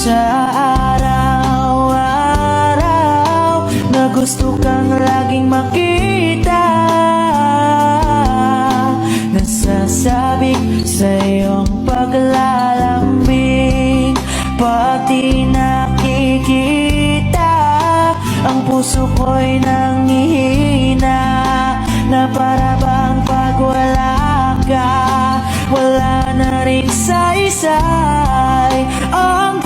Sa araw-araw na gusto kang laging makita, nasasabik sa iyong paglalambing. Pati nakikita, ang puso ko'y nanghihina, na para bang pag wala ka, wala na rin saysay ang